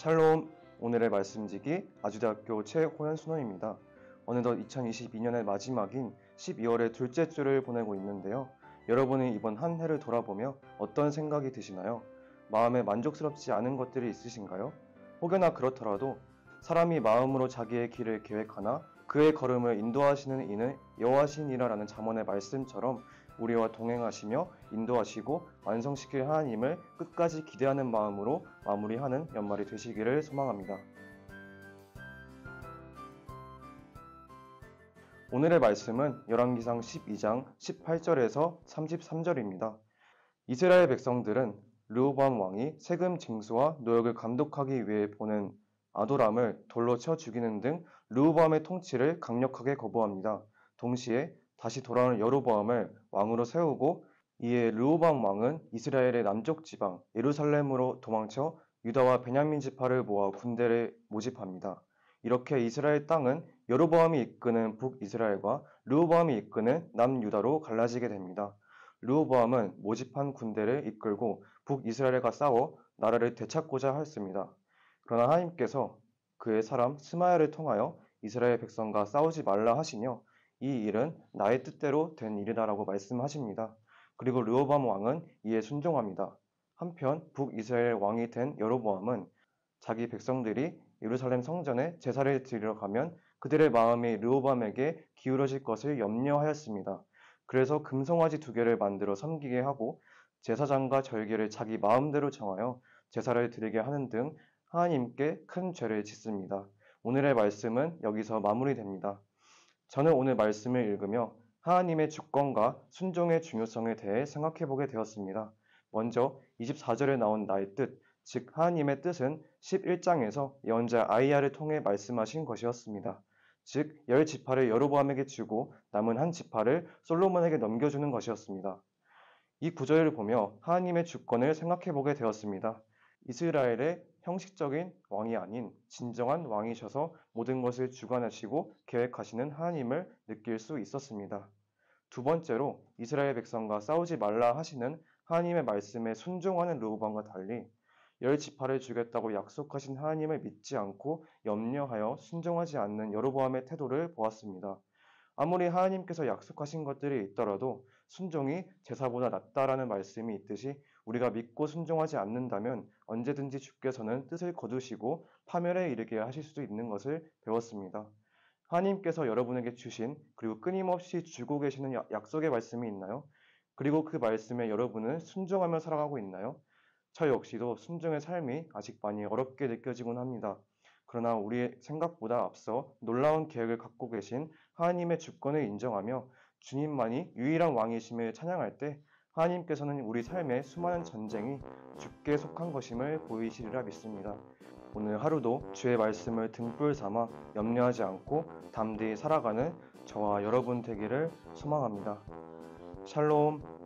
샬롬, 오늘의 말씀지기 아주대학교 최호연 순원입니다. 어느덧 2022년의 마지막인 12월의 둘째 주를 보내고 있는데요. 여러분은 이번 한 해를 돌아보며 어떤 생각이 드시나요? 마음에 만족스럽지 않은 것들이 있으신가요? 혹여나 그렇더라도 사람이 마음으로 자기의 길을 계획하나 그의 걸음을 인도하시는 이는 여호와시니라라는 잠언의 말씀처럼 우리와 동행하시며 인도하시고 완성시킬 하나님을 끝까지 기대하는 마음으로 마무리하는 연말이 되시기를 소망합니다. 오늘의 말씀은 열왕기상 12장 18절에서 33절입니다. 이스라엘 백성들은 르호보암 왕이 세금 징수와 노역을 감독하기 위해 보낸 아도람을 돌로 쳐 죽이는 등 르호보암의 통치를 강력하게 거부합니다. 동시에 다시 돌아오는 여로보암을 왕으로 세우고 이에 르호보암 왕은 이스라엘의 남쪽 지방 예루살렘으로 도망쳐 유다와 베냐민 지파를 모아 군대를 모집합니다. 이렇게 이스라엘 땅은 여로보암이 이끄는 북이스라엘과 르호보암이 이끄는 남유다로 갈라지게 됩니다. 르호보암은 모집한 군대를 이끌고 북이스라엘과 싸워 나라를 되찾고자 했습니다. 그러나 하나님께서 그의 사람 스마야를 통하여 이스라엘 백성과 싸우지 말라 하시며 이 일은 나의 뜻대로 된 일이다라고 말씀하십니다. 그리고 르호보암 왕은 이에 순종합니다. 한편 북이스라엘 왕이 된 여로보암은 자기 백성들이 예루살렘 성전에 제사를 드리러 가면 그들의 마음이 르호보암에게 기울어질 것을 염려하였습니다. 그래서 금송아지 2개를 만들어 섬기게 하고 제사장과 절기를 자기 마음대로 정하여 제사를 드리게 하는 등 하나님께 큰 죄를 짓습니다. 오늘의 말씀은 여기서 마무리됩니다. 저는 오늘 말씀을 읽으며 하나님의 주권과 순종의 중요성에 대해 생각해보게 되었습니다. 먼저 24절에 나온 나의 뜻, 즉 하나님의 뜻은 11장에서 예언자 아이야를 통해 말씀하신 것이었습니다. 즉 10지파를 여로보암에게 주고 남은 1지파를 솔로몬에게 넘겨주는 것이었습니다. 이 구절을 보며 하나님의 주권을 생각해보게 되었습니다. 이스라엘의 형식적인 왕이 아닌 진정한 왕이셔서 모든 것을 주관하시고 계획하시는 하나님을 느낄 수 있었습니다. 두 번째로 이스라엘 백성과 싸우지 말라 하시는 하나님의 말씀에 순종하는 르호보암과 달리 10지파를 주겠다고 약속하신 하나님을 믿지 않고 염려하여 순종하지 않는 여로보암의 태도를 보았습니다. 아무리 하나님께서 약속하신 것들이 있더라도 순종이 제사보다 낫다라는 말씀이 있듯이 우리가 믿고 순종하지 않는다면 언제든지 주께서는 뜻을 거두시고 파멸에 이르게 하실 수도 있는 것을 배웠습니다. 하나님께서 여러분에게 주신 그리고 끊임없이 주고 계시는 약속의 말씀이 있나요? 그리고 그 말씀에 여러분은 순종하며 살아가고 있나요? 저 역시도 순종의 삶이 아직 많이 어렵게 느껴지곤 합니다. 그러나 우리의 생각보다 앞서 놀라운 계획을 갖고 계신 하나님의 주권을 인정하며 주님만이 유일한 왕이심을 찬양할 때 하나님께서는 우리 삶의 수많은 전쟁이 주께 속한 것임을 보이시리라 믿습니다. 오늘 하루도 주의 말씀을 등불 삼아 염려하지 않고 담대히 살아가는 저와 여러분 되기를 소망합니다. 샬롬.